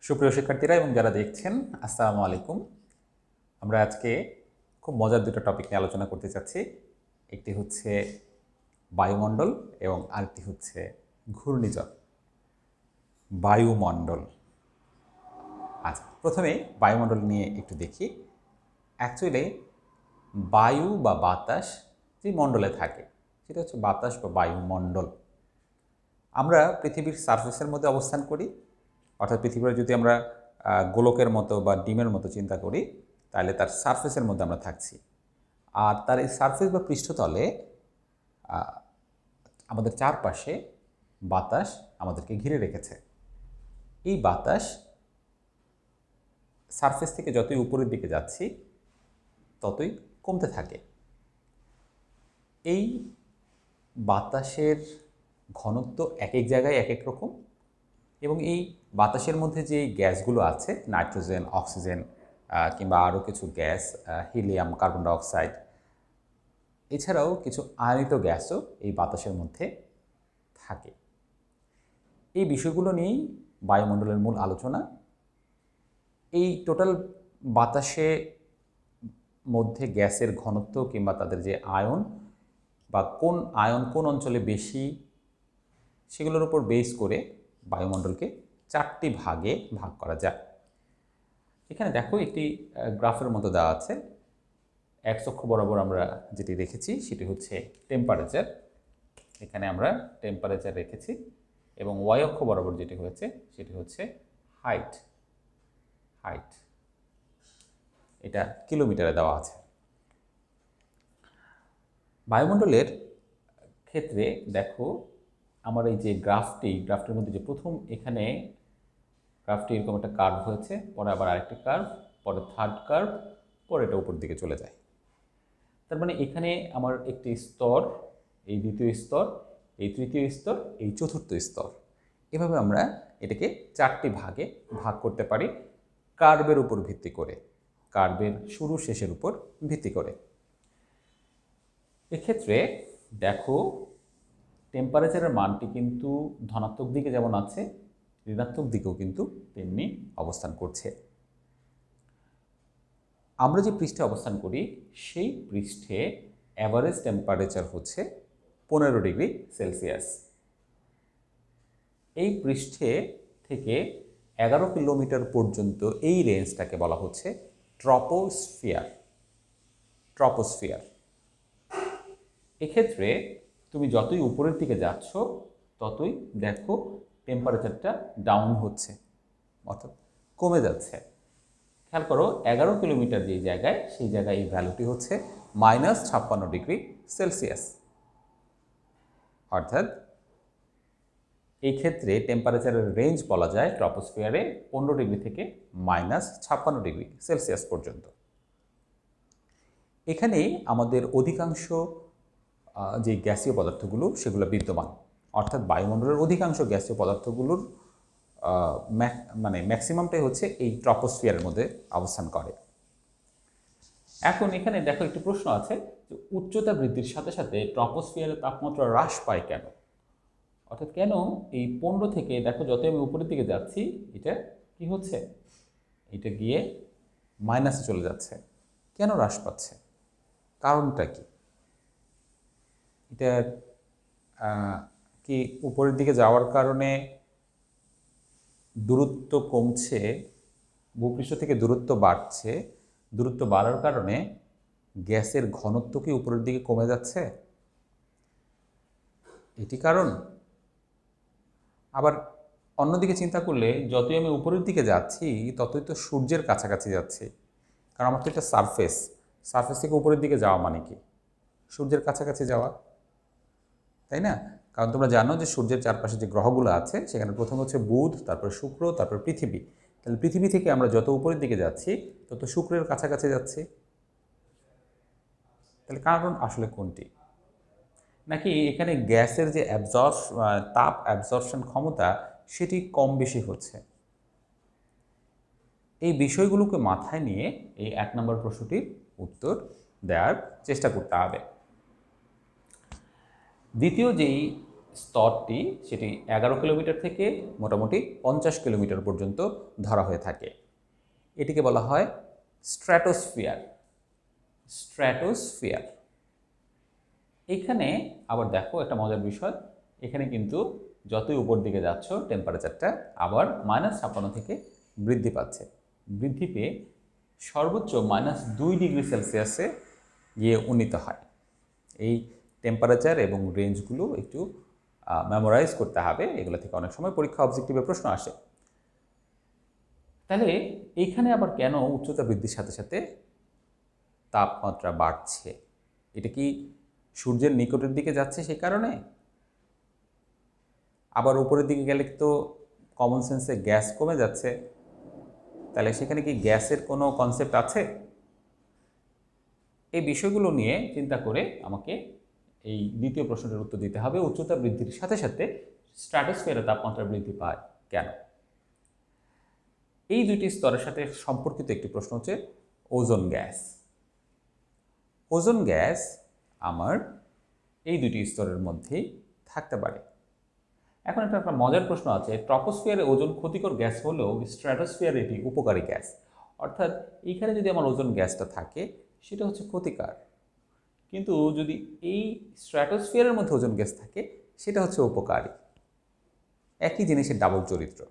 সুপ্রিয় শিক্ষার্থীরা এবং যারা দেখছেন, আসসালামু আলাইকুম। আমরা আজকে খুব মজার দুটো টপিক নিয়ে আলোচনা করতে চাচ্ছি। একটি হচ্ছে বায়ুমণ্ডল এবং আরেকটি হচ্ছে ঘূর্ণিঝড়। বায়ুমণ্ডল। আচ্ছা, প্রথমে বায়ুমণ্ডল নিয়ে একটু দেখি। অ্যাকচুয়ালি বায়ু বা বাতাস যে মণ্ডলে থাকে সেটা হচ্ছে বাতাস বা বায়ুমণ্ডল। আমরা পৃথিবীর সারফেসের মধ্যে অবস্থান করি, অর্থাৎ পৃথিবীর যদি আমরা গোলকের মতো বা ডিমের মতো চিন্তা করি, তাহলে তার সারফেসের মধ্যে আমরা থাকছি। আর তার এই সারফেস বা পৃষ্ঠতলে আমাদের চারপাশে বাতাস আমাদেরকে ঘিরে রেখেছে। এই বাতাস সারফেস থেকে যতই উপরের দিকে যাচ্ছি ততই কমতে থাকে। এই বাতাসের ঘনত্ব এক এক জায়গায় এক এক রকম, এবং এই বাতাসের মধ্যে যে গ্যাসগুলো আছে, নাইট্রোজেন, অক্সিজেন কিংবা আরও কিছু গ্যাস, হিলিয়াম, কার্বন ডাইঅক্সাইড, এছাড়াও কিছু আয়নিত গ্যাসও এই বাতাসের মধ্যে থাকে। এই বিষয়গুলো নিয়েই বায়ুমণ্ডলের মূল আলোচনা। এই টোটাল বাতাসে মধ্যে গ্যাসের ঘনত্ব কিংবা তাদের যে আয়ন বা কোন আয়ন কোন অঞ্চলে বেশি, সেগুলোর উপর বেস করে বায়ুমণ্ডলকে চারটি ভাগে ভাগ করা যায়। এখানে দেখো একটি গ্রাফের মতো দেওয়া আছে। এক্স অক্ষ বরাবর আমরা যেটি রেখেছি সেটি হচ্ছে টেম্পারেচার। এখানে আমরা টেম্পারেচার রেখেছি, এবং ওয়াই অক্ষ বরাবর যেটি হয়েছে সেটি হচ্ছে হাইট। এটা কিলোমিটারে দেওয়া আছে। বায়ুমণ্ডলের ক্ষেত্রে দেখো, আমার এই যে গ্রাফটির মধ্যে যে প্রথম এখানে গ্রাফটি এরকম একটা কার্ভ হয়েছে, পরে আবার আরেকটি কার্ভ, পরে থার্ড কার্ভ, পরে এটা উপর দিকে চলে যায়। তার মানে এখানে আমার একটি স্তর, এই দ্বিতীয় স্তর, এই তৃতীয় স্তর, এই চতুর্থ স্তর, এভাবে আমরা এটাকে চারটি ভাগে ভাগ করতে পারি কার্ভের উপর ভিত্তি করে, কার্ভের শুরু শেষের উপর ভিত্তি করে। এক্ষেত্রে দেখো, টেম্পারেচারের মানটি কিন্তু ধনাত্মক দিকে যেমন আছে, ঋণাত্মক দিকেও কিন্তু তেমনি অবস্থান করছে। আমরা যে পৃষ্ঠে অবস্থান করি সেই পৃষ্ঠে অ্যাভারেজ টেম্পারেচার হচ্ছে 15 ডিগ্রি সেলসিয়াস। এই পৃষ্ঠে থেকে 11 কিলোমিটার পর্যন্ত এই রেঞ্জটাকে বলা হচ্ছে ট্রপোস্ফিয়ার। এক্ষেত্রে তুমি যতই উপরের দিকে যাচ্ছ ততই দেখো টেম্পারেচারটা ডাউন হচ্ছে, অর্থাৎ কমে যাচ্ছে। খেয়াল করো, 11 কিলোমিটার যেই জায়গায়, সেই জায়গায় এই ভ্যালুটি হচ্ছে -56 ডিগ্রি সেলসিয়াস। অর্থাৎ এই ক্ষেত্রে টেম্পারেচারের রেঞ্জ বলা যায় ট্রপোস্ফিয়ারে 15 ডিগ্রি থেকে -56 ডিগ্রি সেলসিয়াস পর্যন্ত। এখানে আমাদের অধিকাংশ যে গ্যাসীয় পদার্থগুলো সেগুলো বিদ্যমান, অর্থাৎ বায়ুমণ্ডলের অধিকাংশ গ্যাসীয় পদার্থগুলোর ম্যাক্সিমামটাই হচ্ছে এই ট্রপোস্ফিয়ারের মধ্যে অবস্থান করে। এখন এখানে দেখো একটি প্রশ্ন আছে যে উচ্চতা বৃদ্ধির সাথে সাথে ট্রপোস্ফিয়ারের তাপমাত্রা হ্রাস পায় কেন? অর্থাৎ কেন এই 15 থেকে দেখো যত আমি উপরের দিকে যাচ্ছি এটা কি হচ্ছে, এটা গিয়ে মাইনাসে চলে যাচ্ছে, কেন হ্রাস পাচ্ছে, কারণটা কি? এটা কি উপরের দিকে যাওয়ার কারণে দূরত্ব কমছে, ভূপৃষ্ঠ থেকে দূরত্ব বাড়ছে, দূরত্ব বাড়ার কারণে গ্যাসের ঘনত্ব কি উপরের দিকে কমে যাচ্ছে, এটি কারণ? আবার অন্যদিকে চিন্তা করলে যতই আমি উপরের দিকে যাচ্ছি ততই তো সূর্যের কাছাকাছি যাচ্ছি, কারণ আমার তো একটা সারফেস থেকে উপরের দিকে যাওয়া মানে কি সূর্যের কাছাকাছি যাওয়া, তাই না? কারণ তোমরা জানো যে সূর্যের চারপাশে যে গ্রহগুলো আছে সেখানে প্রথম হচ্ছে বুধ, তারপর শুক্র, তারপর পৃথিবী। তাহলে পৃথিবী থেকে আমরা যত উপরের দিকে যাচ্ছি তত শুক্রের কাছাকাছি যাচ্ছি। তাহলে কারণ আসলে কোনটি? নাকি এখানে গ্যাসের যে তাপ অ্যাবজর্পশন ক্ষমতা সেটি কম বেশি হচ্ছে? এই বিষয়গুলোকে মাথায় নিয়ে এই 1 নম্বর প্রশ্নটির উত্তর দেওয়ার চেষ্টা করতে হবে। দ্বিতীয় যেই স্তরটি সেটি 11 কিলোমিটার থেকে মোটামুটি 50 কিলোমিটার পর্যন্ত ধরা হয়ে থাকে। এটিকে বলা হয় স্ট্র্যাটোস্ফিয়ার। স্ট্র্যাটোস্ফিয়ার। এখানে আবার দেখো একটা মজার বিষয়, এখানে কিন্তু যতই উপর দিকে যাচ্ছ টেম্পারেচারটা আবার -56 থেকে বৃদ্ধি পাচ্ছে। বৃদ্ধি পেয়ে সর্বোচ্চ -2 ডিগ্রি সেলসিয়াসে গিয়ে উন্নীত হয়। এই টেম্পারেচার এবং রেঞ্জগুলো একটু মেমোরাইজ করতে হবে, এগুলো থেকে অনেক সময় পরীক্ষা অবজেক্টিভে প্রশ্ন আসে। তাহলে এইখানে আবার কেন উচ্চতা বৃদ্ধির সাথে সাথে তাপমাত্রা বাড়ছে? এটা কি সূর্যের নিকটের দিকে যাচ্ছে সেই কারণে? আবার উপরের দিকে গেলে তো কমন সেন্সে গ্যাস কমে যাচ্ছে, তাহলে সেখানে কি গ্যাসের কোনো কনসেপ্ট আছে? এই বিষয়গুলো নিয়ে চিন্তা করে আমাকে এই দ্বিতীয় প্রশ্নটির উত্তর দিতে হবে, উচ্চতা বৃদ্ধির সাথে সাথে স্ট্র্যাটোস্ফিয়ারে তাপমাত্রা বৃদ্ধি পায় কেন? এই দুটি স্তরের সাথে সম্পর্কিত একটি প্রশ্ন হচ্ছে ওজোন গ্যাস। ওজোন গ্যাস আমার এই দুটি স্তরের মধ্যেই থাকতে পারে। এখন একটা মজার প্রশ্ন আছে, ট্রপোস্ফিয়ারে ওজোন ক্ষতিকর গ্যাস হলেও স্ট্র্যাটোস্ফিয়ারে এটি উপকারী গ্যাস। অর্থাৎ এইখানে যদি আমার ওজোন গ্যাসটা থাকে সেটা হচ্ছে ক্ষতিকার, কিন্তু যদি এই স্ট্র্যাটোস্ফিয়ারের মধ্যে ওজোন গ্যাস থাকে সেটা হচ্ছে উপকারী। একই জিনিসের ডাবল চরিত্র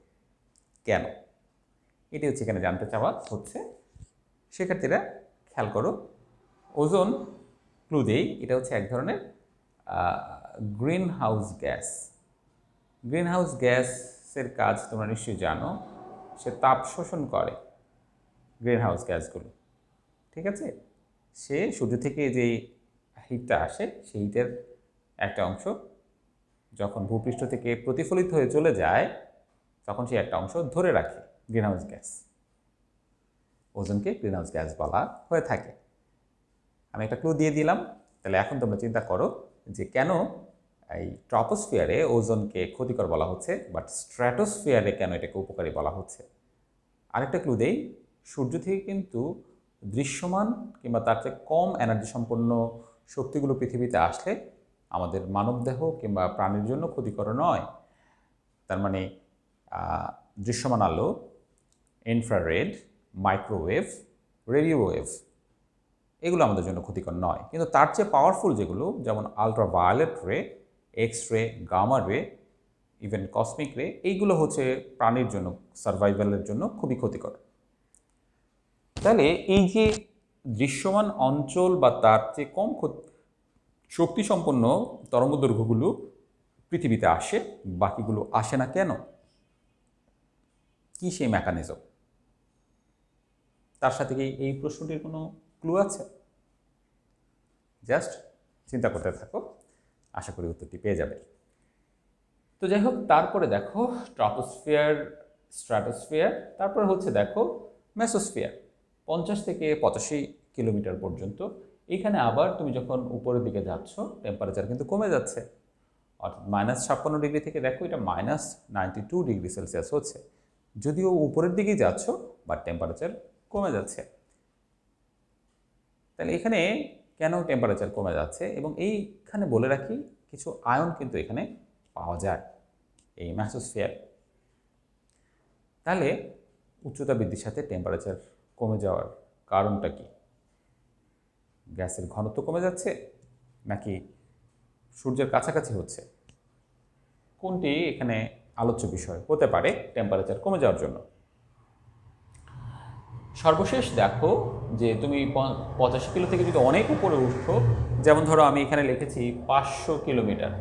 কেন? এটি হচ্ছে এখানে জানতে চাওয়া হচ্ছে। শিক্ষার্থীরা খেয়াল করো, ওজোন ক্লু দেই, এটা হচ্ছে এক ধরনের green house gas. Green house গ্যাসের কাজ তোমরা নিশ্চয়ই জানো, সে তাপ শোষণ করে গ্রিন হাউস গ্যাসগুলো, ঠিক আছে? সে সূর্য থেকে যে হিটটা আসে সেই হিটের একটা অংশ যখন ভূপৃষ্ঠ থেকে প্রতিফলিত হয়ে চলে যায় তখন সে একটা অংশ ধরে রাখে, গ্রিন হাউস গ্যাস। ওজোনকে গ্রিন হাউস গ্যাস বলা হয়ে থাকে। আমি একটা ক্লু দিয়ে দিলাম, তাহলে এখন তোমরা চিন্তা করো যে কেন এই ট্রপোস্ফিয়ারে ওজোনকে ক্ষতিকর বলা হচ্ছে, বাট স্ট্র্যাটোস্ফিয়ারে কেন এটাকে উপকারী বলা হচ্ছে। আরেকটা ক্লু দেই, সূর্য থেকে কিন্তু দৃশ্যমান কিংবা তার চেয়ে কম এনার্জি সম্পন্ন শক্তিগুলো পৃথিবীতে আসলে আমাদের মানবদেহ কিংবা প্রাণীর জন্য ক্ষতিকর নয়। তার মানে দৃশ্যমান আলো, ইনফ্রারেড, মাইক্রোওয়েভ, রেডিও ওয়েভ, এগুলো আমাদের জন্য ক্ষতিকর নয়। কিন্তু তার চেয়ে পাওয়ারফুল যেগুলো, যেমন আলট্রাভায়োলেট রে, এক্স রে, গামা রে, ইভেন কসমিক রে, এইগুলো হচ্ছে প্রাণীর জন্য, সার্ভাইভালের জন্য খুবই ক্ষতিকর। তাহলে এই যে দৃশ্যমান অঞ্চল বা তার চেয়ে কম শক্তিসম্পন্ন তরঙ্গদৈর্ঘ্যগুলো পৃথিবীতে আসে, বাকিগুলো আসে না কেন? কি সেই মেকানিজম? তার সাথে কি এই প্রশ্নটির কোনো ক্লু আছে? জাস্ট চিন্তা করতে থাকো, আশা করি উত্তরটি পেয়ে যাবে। তো যাই হোক, তারপরে দেখো ট্রপোস্ফিয়ার, স্ট্র্যাটোস্ফিয়ার, তারপর হচ্ছে দেখো মেসোস্ফিয়ার, 50 থেকে 85 কিলোমিটার পর্যন্ত। এইখানে আবার তুমি যখন উপরের দিকে যাচ্ছ টেম্পারেচার কিন্তু কমে যাচ্ছে, অর্থাৎ -56 ডিগ্রি থেকে দেখো এটা -92 ডিগ্রি সেলসিয়াস হচ্ছে। যদিও উপরের দিকেই যাচ্ছ বাট টেম্পারেচার কমে যাচ্ছে। তাহলে এখানে কেন টেম্পারেচার কমে যাচ্ছে? এবং এইখানে বলে রাখি কিছু আয়ন কিন্তু এখানে পাওয়া যায় এই মেসোস্ফিয়ার। তাহলে উচ্চতা বৃদ্ধির সাথে টেম্পারেচার কমে যাওয়ার কারণটা কি? গ্যাসের ঘনত্ব কমে যাচ্ছে নাকি সূর্যের কাছাকাছি হচ্ছে? কোনটি এখানে আলোচ্য বিষয় হতে পারে টেম্পারেচার কমে যাওয়ার জন্য? সর্বশেষ দেখো যে তুমি 85 কিলো থেকে যদি অনেক উপরে উঠো, যেমন ধরো আমি এখানে লিখেছি 500 কিলোমিটার,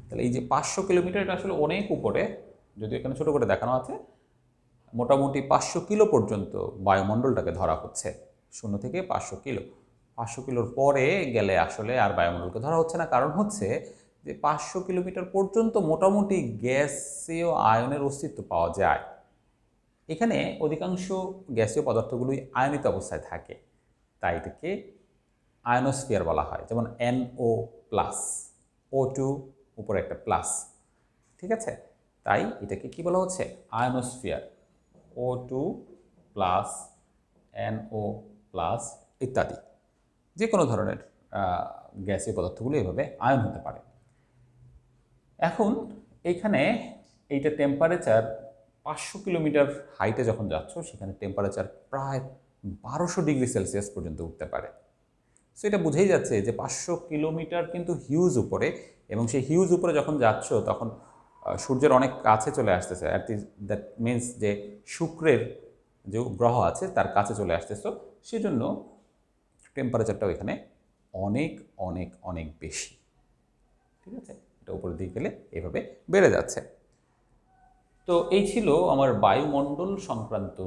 তাহলে এই যে 500 কিলোমিটার এটা আসলে অনেক উপরে, যদি এখানে ছোটো করে দেখানো আছে, মোটামুটি 500 কিলো পর্যন্ত বায়ুমণ্ডলটাকে ধরা হচ্ছে, 0 থেকে 500 কিলো। 500 কিলোর পরে গেলে আসলে আর বায়ুমণ্ডলকে ধরা হচ্ছে না, কারণ হচ্ছে যে 500 কিলোমিটার পর্যন্ত মোটামুটি গ্যাসীয় আয়নের অস্তিত্ব পাওয়া যায়। এখানে অধিকাংশ গ্যাসীয় পদার্থগুলোই আয়নিত অবস্থায় থাকে, তাই এটাকে আয়নোস্ফিয়ার বলা হয়। যেমন NO+, O2 উপরে একটা প্লাস, ঠিক আছে? তাই এটাকে কি বলা হচ্ছে? আয়নোস্ফিয়ার। O2+, NO+, ইত্যাদি যে কোনো ধরনের গ্যাসীয় পদার্থগুলো এভাবে আয়ন হতে পারে। এখন এইখানে এইটা টেম্পারেচার 500 কিলোমিটার হাইটে যখন যাচ্ছ সেখানে টেম্পারেচার প্রায় 1200 ডিগ্রি সেলসিয়াস পর্যন্ত উঠতে পারে। সো এটা বুঝেই যাচ্ছে যে 500 কিলোমিটার কিন্তু হিউজ উপরে, এবং সেই হিউজ উপরে যখন যাচ্ছ তখন সূর্যের অনেক কাছে চলে আসতেছে। দ্যাট মিনস যে শুক্রের যে গ্রহ আছে তার কাছে চলে আসতেছ, সেজন্য টেম্পারেচারটাও এখানে অনেক অনেক অনেক বেশি। ঠিক আছে, এটা উপরের দিকে গেলে এভাবে বেড়ে যাচ্ছে। তো এই ছিল আমার বায়ুমণ্ডল সংক্রান্ত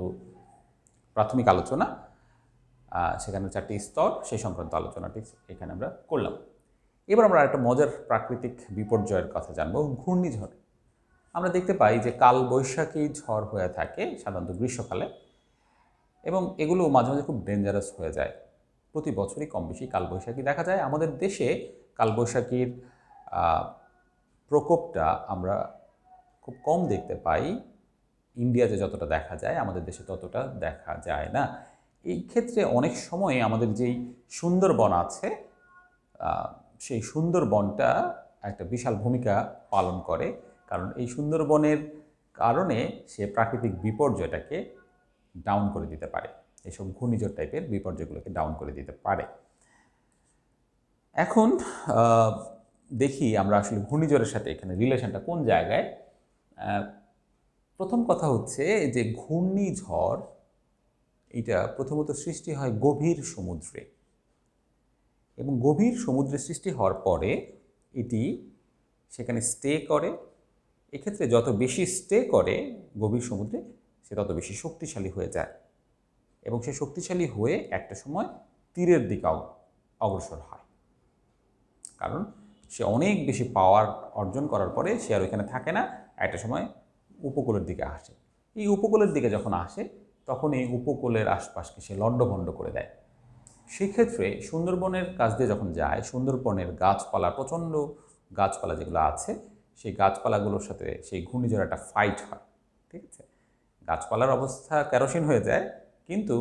প্রাথমিক আলোচনা। সেখানে 4টি স্তর, সেই সংক্রান্ত আলোচনাটি এখানে আমরা করলাম। এবার আমরা একটা মজার প্রাকৃতিক বিপর্যয়ের কথা জানবো, ঘূর্ণিঝড়। আমরা দেখতে পাই যে কালবৈশাখী ঝড় হয়ে থাকে সাধারণত গ্রীষ্মকালে, এবং এগুলো মাঝে মাঝে খুব ডেঞ্জারাস হয়ে যায়। প্রতি বছরই কম বেশি কালবৈশাখী দেখা যায়। আমাদের দেশে কালবৈশাখীর প্রকোপটা আমরা খুব কম দেখতে পাই। ইন্ডিয়াতে যতটা দেখা যায় আমাদের দেশে ততটা দেখা যায় না। এই ক্ষেত্রে অনেক সময় আমাদের যেই সুন্দরবন আছে সেই সুন্দরবনটা একটা বিশাল ভূমিকা পালন করে, কারণ এই সুন্দরবনের কারণে সে প্রাকৃতিক বিপর্যয়টাকে ডাউন করে দিতে পারে, এইসব ঘূর্ণিঝড় টাইপের বিপর্যয়গুলোকে ডাউন করে দিতে পারে। এখন দেখি আমরা আসলে ঘূর্ণিঝড়ের সাথে এখানে রিলেশনটা কোন জায়গায়। প্রথম কথা হচ্ছে যে ঘূর্ণিঝড় এটা প্রথমত সৃষ্টি হয় গভীর সমুদ্রে, এবং গভীর সমুদ্রে সৃষ্টি হওয়ার পরে এটি সেখানে স্টে করে। এক্ষেত্রে যত বেশি স্টে করে গভীর সমুদ্রে সে তত বেশি শক্তিশালী হয়ে যায়, এবং সে শক্তিশালী হয়ে একটা সময় তীরের দিকে অগ্রসর হয়, কারণ সে অনেক বেশি পাওয়ার অর্জন করার পরে সে আর ওইখানে থাকে না, একটা সময় উপকূলের দিকে আসে। এই উপকূলের দিকে যখন আসে তখন এই উপকূলের আশপাশকে সে লণ্ডভণ্ড করে দেয়। সেক্ষেত্রে সুন্দরবনের কাছ দিয়ে যখন যায়, সুন্দরবনের গাছপালা, প্রচণ্ড গাছপালা যেগুলো আছে সেই গাছপালাগুলোর সাথে সেই ঘূর্ণিঝড় একটা ফাইট হয়। ঠিক আছে, গাছপালার অবস্থা কেরোসিন হয়ে যায়, কিন্তু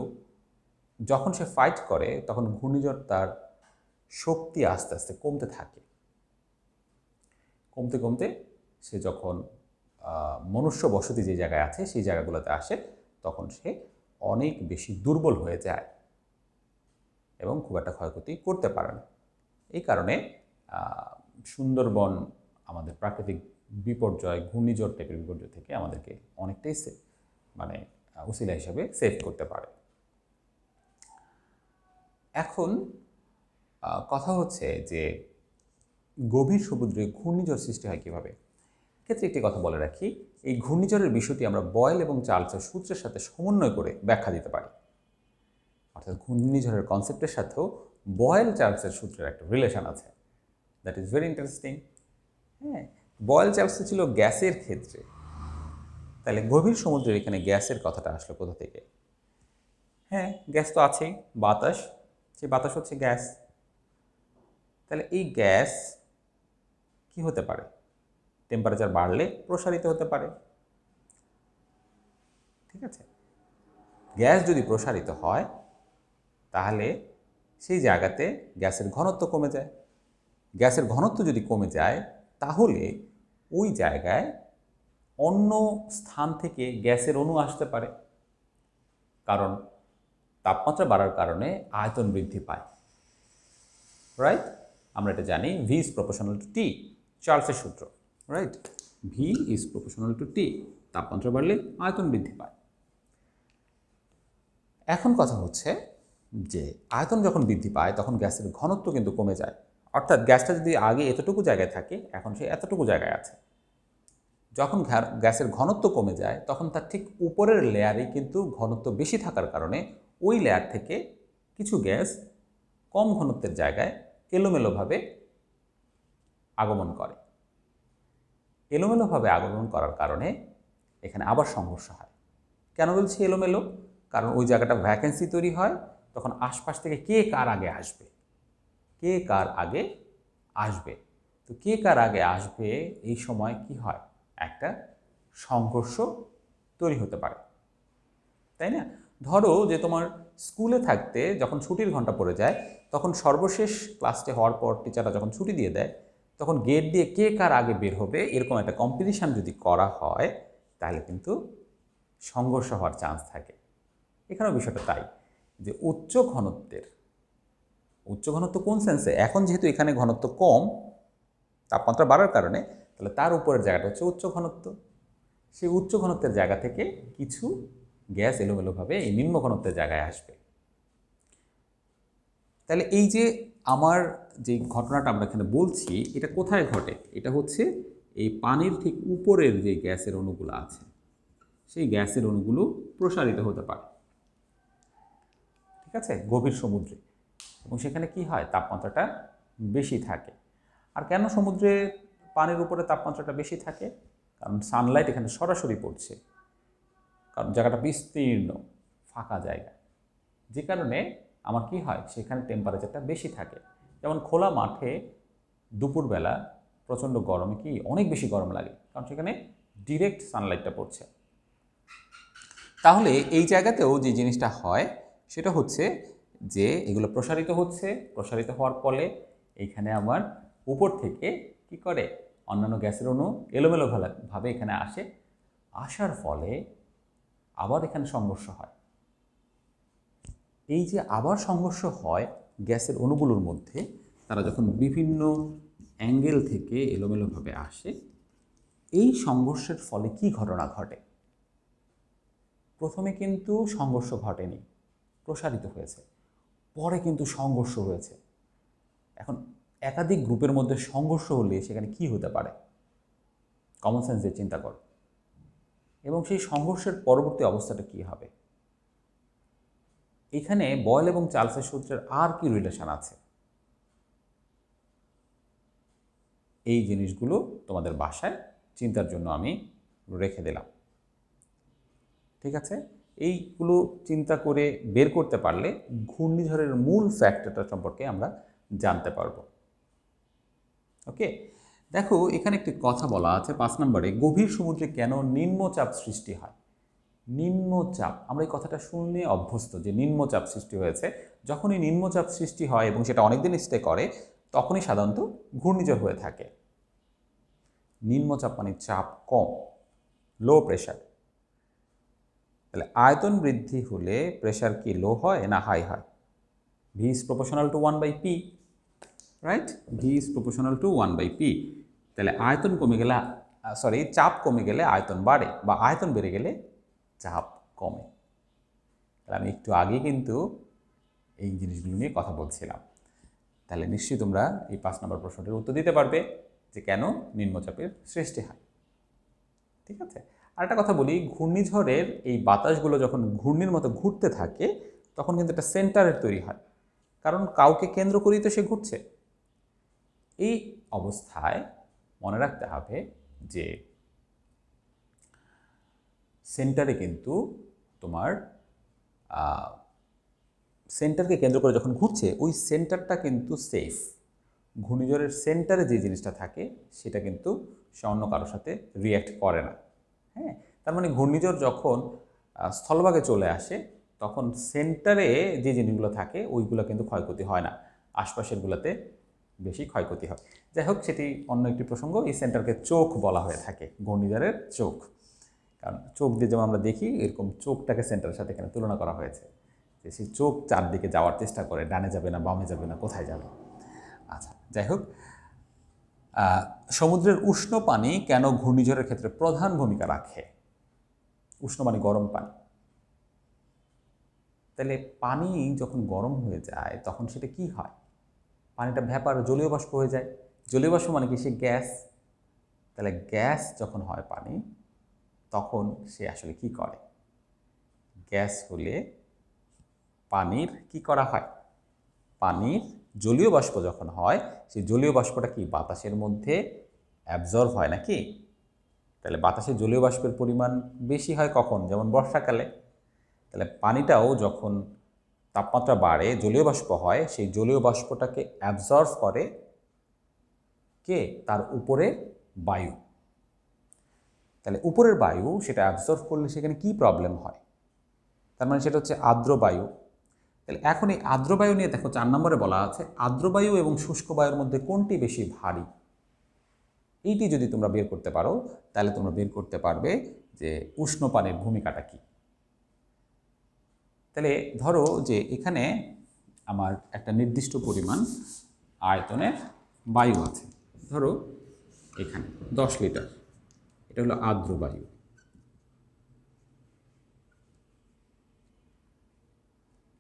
যখন সে ফাইট করে তখন ঘূর্ণিঝড় তার শক্তি আস্তে আস্তে কমতে থাকে। কমতে কমতে সে যখন মনুষ্য বসতি যে জায়গায় আছে সেই জায়গাগুলোতে আসে তখন সে অনেক বেশি দুর্বল হয়ে যায় এবং খুব একটা ক্ষয়ক্ষতি করতে পারে না। এই কারণে সুন্দরবন আমাদের প্রাকৃতিক বিপর্যয়, ঘূর্ণিঝড় টাইপের বিপর্যয় থেকে আমাদেরকে অনেকটাই উসিলা হিসাবে সেভ করতে পারে। এখন কথা হচ্ছে যে গভীর সমুদ্রে ঘূর্ণিঝড় সৃষ্টি হয় কীভাবে। ক্ষেত্রে একটি কথা বলে রাখি, এই ঘূর্ণিঝড়ের বিষয়টি আমরা বয়েল এবং চার্লসের সূত্রের সাথে সমন্বয় করে ব্যাখ্যা দিতে পারি। অর্থাৎ ঘূর্ণিঝড়ের কনসেপ্টের সাথেও বয়েল চার্লসের সূত্রের একটা রিলেশন আছে। That is very interesting. হ্যাঁ, বয়েল চার্লসে ছিল গ্যাসের ক্ষেত্রে, তাহলে গভীর সমুদ্রের এখানে গ্যাসের কথাটা আসলো কোথা থেকে? হ্যাঁ, গ্যাস তো আছেই, বাতাস, সেই বাতাস হচ্ছে গ্যাস। তাহলে এই গ্যাস কি হতে পারে? টেম্পারেচার বাড়লে প্রসারিত হতে পারে। ঠিক আছে, গ্যাস যদি প্রসারিত হয় তাহলে সেই জায়গাতে গ্যাসের ঘনত্ব কমে যায়। গ্যাসের ঘনত্ব যদি কমে যায় তাহলে ওই জায়গায় অন্য স্থান থেকে গ্যাসের অণু আসতে পারে, কারণ তাপমাত্রা বাড়ার কারণে আয়তন বৃদ্ধি পায়। রাইট, আমরা এটা জানি, V is proportional to T, চার্লসের সূত্র। Right, V is proportional to T, তাপমাত্রা বাড়লে আয়তন বৃদ্ধি পায়। এখন কথা হচ্ছে যে আয়তন যখন বৃদ্ধি পায় তখন গ্যাসের ঘনত্ব কিন্তু কমে যায়। অর্থাৎ গ্যাসটা যদি আগে এতটুকু জায়গায় থাকে এখন সে এতটুকু জায়গায় আছে। যখন গ্যাসের ঘনত্ব কমে যায় তখন তার ঠিক উপরের লেয়ারে কিন্তু ঘনত্ব বেশি থাকার কারণে ওই লেয়ার থেকে কিছু গ্যাস কম ঘনত্বের জায়গায় এলোমেলোভাবে আগমন করে। এলোমেলোভাবে আগমন করার কারণে এখানে আবার সংঘর্ষ হয়। কেন বলছি এলোমেলো? কারণ ওই জায়গাটা ভ্যাকেন্সি তৈরি হয়, তখন আশপাশ থেকে কে কার আগে আসবে, কে কার আগে আসবে। তো কে কার আগে আসবে, এই সময় কি হয়, একটা সংঘর্ষ তৈরি হতে পারে, তাই না? ধরো যে তোমার স্কুলে থাকতে যখন ছুটির ঘন্টা পড়ে যায় তখন সর্বশেষ ক্লাসটি হওয়ার পর টিচাররা যখন ছুটি দিয়ে দেয় তখন গেট দিয়ে কে কার আগে বের হবে এরকম একটা কম্পিটিশান যদি করা হয় তাহলে কিন্তু সংঘর্ষ হওয়ার চান্স থাকে। এখানেও বিষয়টা তাই যে উচ্চ ঘনত্ব কোন সেন্সে, এখন যেহেতু এখানে ঘনত্ব কম তাপমাত্রা বাড়ার কারণে, তাহলে তার উপরের জায়গাটা হচ্ছে উচ্চ ঘনত্ব। সেই উচ্চ ঘনত্বের জায়গা থেকে কিছু গ্যাস এলোমেলোভাবে এই নিম্ন ঘনত্বের জায়গায় আসবে। তাহলে এই যে আমার যে ঘটনাটা আমরা এখানে বলছি এটা কোথায় ঘটে, এটা হচ্ছে এই পানির ঠিক উপরের যে গ্যাসের অণুগুলো আছে সেই গ্যাসের অণুগুলো প্রসারিত হতে পারে, ঠিক আছে, গভীর সমুদ্রে। এবং সেখানে কি হয়, তাপমাত্রাটা বেশি থাকে। আর কেন সমুদ্রে পানির উপরে তাপমাত্রাটা বেশি থাকে, কারণ সানলাইট এখানে সরাসরি পড়ছে, কারণ জায়গাটা বিস্তীর্ণ ফাঁকা জায়গা, যে কারণে আমার কি হয় সেখানে টেম্পারেচারটা বেশি থাকে। যেমন খোলা মাঠে দুপুরবেলা প্রচণ্ড গরমে কি অনেক বেশি গরম লাগে, কারণ সেখানে ডিরেক্ট সানলাইটটা পড়ছে। তাহলে এই জায়গাতেও যে জিনিসটা হয় সেটা হচ্ছে যে এগুলো প্রসারিত হওয়ার ফলে এইখানে আমার উপর থেকে কি করে অন্যান্য গ্যাসের অণু এলোমেলোভাবে এখানে আসার ফলে আবার এখানে সংঘর্ষ হয়। এই যে আবার সংঘর্ষ হয় গ্যাসের অণুগুলোর মধ্যে, তারা যখন বিভিন্ন অ্যাঙ্গেল থেকে এলোমেলোভাবে আসে, এই সংঘর্ষের ফলে কি ঘটনা ঘটে, প্রথমে কিন্তু সংঘর্ষ ঘটেনি, প্রসারিত হয়েছে, পরে কিন্তু সংঘর্ষ হয়েছে। এখন একাধিক গ্রুপের মধ্যে সংঘর্ষ হলে সেখানে কি হতে পারে, কমন সেন্স দিয়ে চিন্তা করো। এবং সেই সংঘর্ষের পরবর্তী অবস্থাটা কি হবে, এখানে বয়েল এবং চার্লসের সূত্রের আর কি রিলেশন আছে, এই জিনিসগুলো তোমাদের বাসায় চিন্তার জন্য আমি রেখে দিলাম, ঠিক আছে। এইগুলো চিন্তা করে বের করতে পারলে ঘূর্ণিঝড়ের মূল ফ্যাক্টরটা সম্পর্কে আমরা জানতে পারব। ওকে, দেখো এখানে একটি কথা বলা আছে 5 নম্বরে, গভীর সমুদ্রে কেন নিম্নচাপ সৃষ্টি হয়। নিম্নচাপ, আমরা এই কথাটা শুনে অভ্যস্ত যে নিম্নচাপ সৃষ্টি হয়েছে। যখনই নিম্নচাপ সৃষ্টি হয় এবং সেটা অনেকদিন স্টে করে, তখনই সাধারণত ঘূর্ণিঝড় হয়ে থাকে। নিম্নচাপ মানে চাপ কম, লো প্রেশার। তাহলে আয়তন বৃদ্ধি হলে প্রেশার কি লো হয় না হাই হয়? V is proportional two 1/p, right? V is proportional two 1/p। তাহলে আয়তন কমে গেলে চাপ কমে গেলে আয়তন বাড়ে, বা আয়তন বেড়ে গেলে চাপ কমে। তাহলে আমি একটু আগে কিন্তু এই জিনিসগুলো নিয়ে কথা বলছিলাম। তাহলে নিশ্চয়ই তোমরা এই 5 নম্বর প্রশ্নটির উত্তর দিতে পারবে যে কেন নিম্নচাপের সৃষ্টি হয়, ঠিক আছে। আরেকটা কথা বলি, ঘূর্ণিঝড়ের এই বাতাসগুলো যখন ঘূর্ণির মতো ঘুরতে থাকে তখন কিন্তু একটা সেন্টারের তৈরি হয়, কারণ কাউকে কেন্দ্র করেই তো সে ঘুরছে। এই অবস্থায় মনে রাখতে হবে যে সেন্টারে কিন্তু তোমার সেন্টারকে কেন্দ্র করে যখন ঘুরছে ওই সেন্টারটা কিন্তু সেফ। ঘূর্ণিঝড়ের সেন্টারে যে জিনিসটা থাকে সেটা কিন্তু সে অন্য কারোর সাথে রিয়্যাক্ট করে না। হ্যাঁ, তার মানে ঘূর্ণিঝড় যখন স্থলভাগে চলে আসে তখন সেন্টারে যে জিনিসগুলো থাকে ওইগুলো কিন্তু ক্ষয়ক্ষতি হয় না, আশপাশেরগুলোতে বেশি ক্ষয়ক্ষতি হয়। যাই হোক, সেটি অন্য একটি প্রসঙ্গ। এই সেন্টারকে চোখ বলা হয়ে থাকে, ঘূর্ণিঝড়ের চোখ। কারণ চোখ দিয়ে যেমন আমরা দেখি এরকম চোখটাকে সেন্টারের সাথে এখানে তুলনা করা হয়েছে, যে সেই চোখ চারদিকে যাওয়ার চেষ্টা করে, ডানে যাবে না বামে যাবে না কোথায় যাবে। আচ্ছা, যাই হোক, সমুদ্রের উষ্ণ পানি কেন ঘূর্ণিঝড়ের ক্ষেত্রে প্রধান ভূমিকা রাখে? উষ্ণ পানি, গরম পানি। তাহলে পানি যখন গরম হয়ে যায় তখন সেটা কি হয়, পানিটা ভ্যাপার, জলীয় বাষ্প হয়ে যায়। জলীয় বাষ্প মানে কি, সে গ্যাস। তাহলে গ্যাস যখন হয় পানি তখন সে আসলে কি করে, গ্যাস হলে পানির কি করা হয়, পানির জলীয় বাষ্প যখন হয় সেই জলীয় বাষ্পটা কি বাতাসের মধ্যে অ্যাবজর্ব হয় নাকি? তাহলে বাতাসে জলীয় বাষ্পের পরিমাণ বেশি হয় কখন, যেমন বর্ষাকালে। তাহলে পানিটাও যখন তাপমাত্রা বাড়ে জলীয় বাষ্প হয়, সেই জলীয় বাষ্পটাকে অ্যাবজর্ব করে কে, তার উপরে বায়ু। তাহলে উপরের বায়ু সেটা অ্যাবজর্ব করলে সেখানে কি প্রবলেম হয়, তার মানে সেটা হচ্ছে আর্দ্র বায়ু। তাহলে এখন এই আর্দ্র বায়ু নিয়ে দেখো 4 নম্বরে বলা আছে, আর্দ্র বায়ু এবং শুষ্ক বায়ুর মধ্যে কোনটি বেশি ভারী? এইটি যদি তোমরা বের করতে পারো তাহলে তোমরা বের করতে পারবে যে উষ্ণ পানির ভূমিকাটা কী। তাহলে ধরো যে এখানে আমার একটা নির্দিষ্ট পরিমাণ আয়তনের বায়ু আছে, ধরো এখানে 10 লিটার, এটা হলো আর্দ্র বায়ু।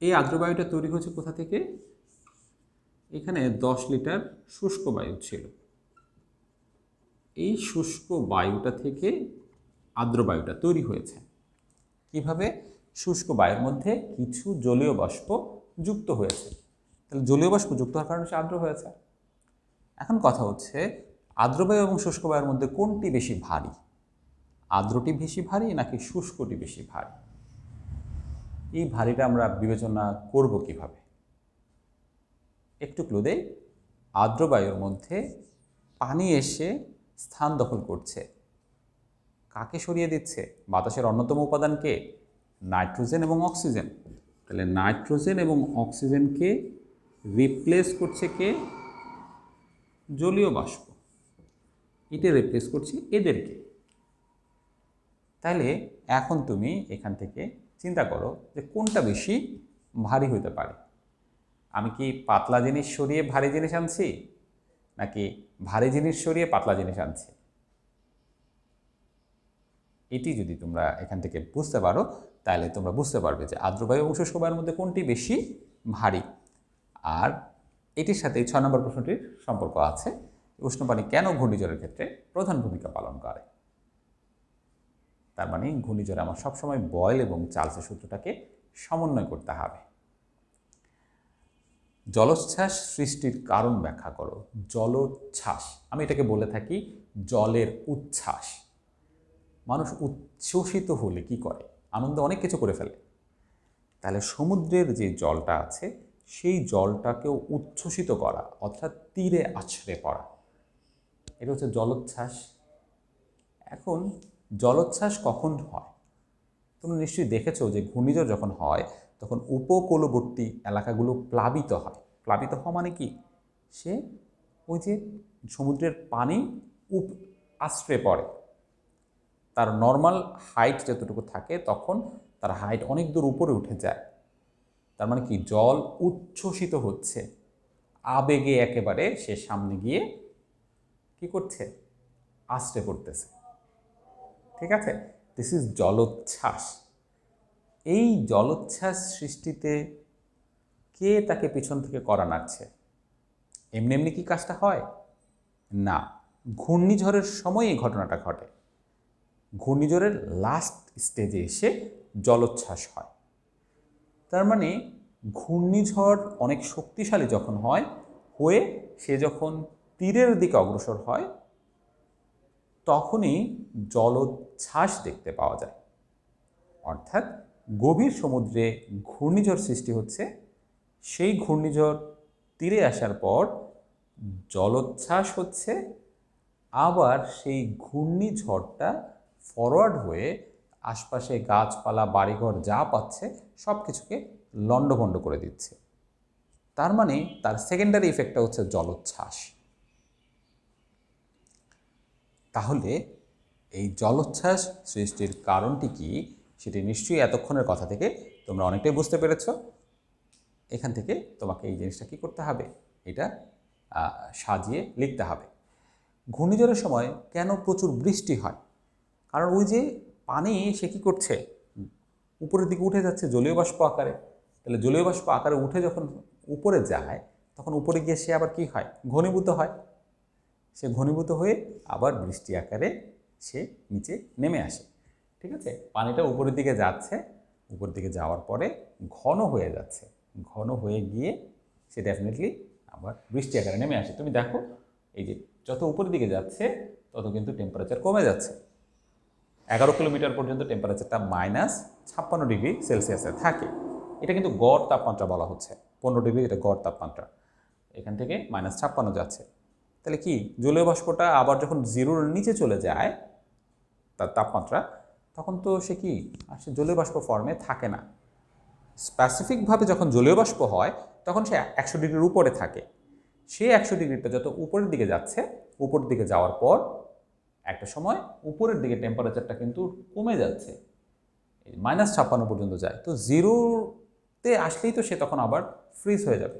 এই আর্দ্র বায়ুটা তৈরি হয়েছে কোথা থেকে? এখানে 10 লিটার শুষ্ক বায়ু ছিল, এই শুষ্ক বায়ুটা থেকে আর্দ্র বায়ুটা তৈরি হয়েছে। কিভাবে? শুষ্ক বায়ুর মধ্যে কিছু জলীয় বাষ্প যুক্ত হয়েছে, তাহলে জলীয় বাষ্প যুক্ত হওয়ার কারণে সে আর্দ্র হয়েছে। এখন কথা হচ্ছে আর্দ্র বায়ু এবং শুষ্ক বায়ুর মধ্যে কোনটি বেশি ভারী? আর্দ্রটি বেশি ভারী নাকি শুষ্কটি বেশি ভারী? এই ভারীটা আমরা বিবেচনা করব কিভাবে? একটু ক্লু দেই, আর্দ্র বায়ুর মধ্যে পানি এসে স্থান দখল করছে, কাকে সরিয়ে দিচ্ছে? বাতাসের অন্যতম উপাদানকে, নাইট্রোজেন এবং অক্সিজেন। তাহলে নাইট্রোজেন এবং অক্সিজেনকে রিপ্লেস করছে কে? জলীয় বাষ্প। এটা রিপ্লেস করছে এদেরকে। তাহলে এখন তুমি এখান থেকে চিন্তা করো যে কোনটা বেশি ভারী হতে পারে। আমি কি পাতলা জিনিস সরিয়ে ভারী জিনিস আনছি, নাকি ভারী জিনিস সরিয়ে পাতলা জিনিস আনছি? এটি যদি তোমরা এখান থেকে বুঝতে পারো তাহলে তোমরা বুঝতে পারবে যে আর্দ্র বায়ু এবং শুষ্ক বায়ুর মধ্যে কোনটি বেশি ভারী। আর এটির সাথে 6 নম্বর প্রশ্নটির সম্পর্ক আছে, উষ্ণ পানি কেন ঘূর্ণিঝড়ের ক্ষেত্রে প্রধান ভূমিকা পালন করে। তার মানে ঘূর্ণিঝড়ে আমার সবসময় বয়েল এবং চার্লসের সূত্রটাকে সমন্বয় করতে হবে। জলোচ্ছ্বাস সৃষ্টির কারণ ব্যাখ্যা করো। জলোচ্ছ্বাস, আমি এটাকে বলে থাকি জলের উচ্ছ্বাস। মানুষ উচ্ছ্বসিত হলে কি করে? আনন্দ অনেক কিছু করে ফেলে। তাহলে সমুদ্রের যে জলটা আছে সেই জলটাকেও উচ্ছ্বসিত করা, অর্থাৎ তীরে আছড়ে পড়া, এটা হচ্ছে জলোচ্ছ্বাস। এখন জলোচ্ছ্বাস কখন হয়? তোমরা নিশ্চয়ই দেখেছো যে ঘূর্ণিঝড় যখন হয় তখন উপকূলবর্তী এলাকাগুলো প্লাবিত হয়। প্লাবিত হওয়া মানে কি? সে ওই যে সমুদ্রের পানি আশ্রে পড়ে, তার নর্মাল হাইট যতটুকু থাকে তখন তার হাইট অনেক দূর উপরে উঠে যায়। তার মানে কি? জল উচ্ছ্বসিত হচ্ছে, আবেগে একেবারে সে সামনে গিয়ে কি করছে? আশ্রে পড়তেছে। ঠিক আছে, দিস ইজ জলোচ্ছ্বাস। এই জলোচ্ছ্বাস সৃষ্টিতে কে তাকে পিছন থেকে কড়া নাড়ছে? এমনি এমনি কি কাজটা হয়? না, ঘূর্ণিঝড়ের সময় এই ঘটনাটা ঘটে। ঘূর্ণিঝড়ের লাস্ট স্টেজে এসে জলোচ্ছ্বাস হয়। তার মানে ঘূর্ণিঝড় অনেক শক্তিশালী যখন হয়, হয়ে সে যখন তীরের দিকে অগ্রসর হয় তখনই জলোচ্ছ্বাস দেখতে পাওয়া যায়। অর্থাৎ গভীর সমুদ্রে ঘূর্ণিঝড় সৃষ্টি হচ্ছে, সেই ঘূর্ণিঝড় তীরে আসার পর জলোচ্ছ্বাস হচ্ছে, আবার সেই ঘূর্ণিঝড়টা ফরওয়ার্ড হয়ে আশপাশে গাছপালা বাড়িঘর যা পাচ্ছে সব কিছুকে লণ্ডভণ্ড করে দিচ্ছে। তার মানে তার সেকেন্ডারি ইফেক্টটা হচ্ছে জলোচ্ছ্বাস। তাহলে এই জলোচ্ছ্বাস সৃষ্টির কারণটি কি সেটি নিশ্চয়ই এতক্ষণের কথা থেকে তোমরা অনেকটাই বুঝতে পেরেছ। এখান থেকে তোমাকে এই জিনিসটা কী করতে হবে? এটা সাজিয়ে লিখতে হবে। ঘূর্ণিঝড়ের সময় কেন প্রচুর বৃষ্টি হয়? কারণ ওই যে পানি সে কী করছে? উপরের দিকে উঠে যাচ্ছে জলীয় বাষ্প আকারে। তাহলে জলীয় বাষ্প আকারে উঠে যখন উপরে যায় তখন উপরে গিয়ে সে আবার কি হয়? ঘনীভূত হয়। সে ঘনীভূত হয়ে আবার বৃষ্টি আকারে সে নিচে নেমে আসে। ঠিক আছে, পানিটা উপরের দিকে যাচ্ছে, উপরের দিকে যাওয়ার পরে ঘন হয়ে যাচ্ছে, ঘন হয়ে গিয়ে সে ডেফিনেটলি আবার বৃষ্টি আকারে নেমে আসে। তুমি দেখো এই যে যত উপরের দিকে যাচ্ছে তত কিন্তু টেম্পারেচার কমে যাচ্ছে। 11 কিলোমিটার পর্যন্ত টেম্পারেচারটা -56 ডিগ্রি সেলসিয়াসে থাকে। এটা কিন্তু গড় তাপমাত্রা বলা হচ্ছে, 15 ডিগ্রি এটা গড় তাপমাত্রা। এখান থেকে -56 যাচ্ছে। তাহলে কি জলীয় বাষ্পটা আবার যখন জিরোর নিচে চলে যায় তার তাপমাত্রা, তখন তো সে কি আর সে জলীয় বাষ্প ফর্মে থাকে না। স্পেসিফিকভাবে যখন জলীয় বাষ্প হয় তখন সে 100 ডিগ্রির উপরে থাকে। সেই 100°টা যত উপরের দিকে যাচ্ছে, উপরের দিকে যাওয়ার পর একটা সময় উপরের দিকে টেম্পারেচারটা কিন্তু কমে যাচ্ছে, -56 পর্যন্ত যায়। তো 0-তে আসলেই তো সে তখন আবার ফ্রিজ হয়ে যাবে।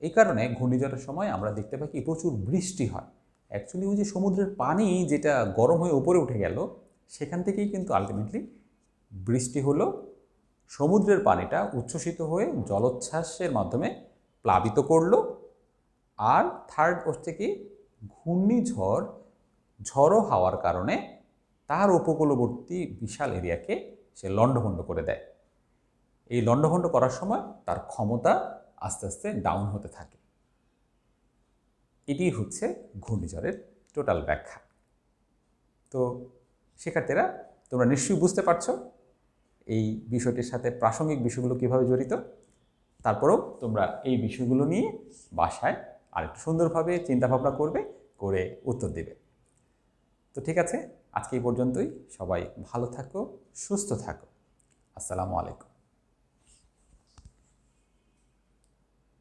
এই কারণে ঘূর্ণিঝড়ের সময় আমরা দেখতে পাই কি প্রচুর বৃষ্টি হয়। অ্যাকচুয়ালি ওই যে সমুদ্রের পানি যেটা গরম হয়ে উপরে উঠে গেল, সেখান থেকেই কিন্তু আলটিমেটলি বৃষ্টি হলো। সমুদ্রের পানিটা উচ্ছ্বসিত হয়ে জলোচ্ছ্বাসের মাধ্যমে প্লাবিত করলো। আর থার্ড হচ্ছে কি ঘূর্ণিঝড় ঝড়ো হাওয়ার কারণে তার উপকূলবর্তী বিশাল এরিয়াকে সে লণ্ডভণ্ড করে দেয়। এই লণ্ডভণ্ড করার সময় তার ক্ষমতা আস্তে আস্তে ডাউন হতে থাকে। এটি হচ্ছে ঘূর্ণিঝড়ের টোটাল ব্যাখ্যা। তো শিক্ষার্থীরা, তোমরা নিশ্চয়ই বুঝতে পারছো এই বিষয়টির সাথে প্রাসঙ্গিক বিষয়গুলো কীভাবে জড়িত। তারপরেও তোমরা এই বিষয়গুলো নিয়ে বাসায় আরেকটু সুন্দরভাবে চিন্তাভাবনা করবে, করে উত্তর দেবে। তো ঠিক আছে, আজকে এই পর্যন্তই। সবাই ভালো থাকো, সুস্থ থাকো। আসসালামু আলাইকুম।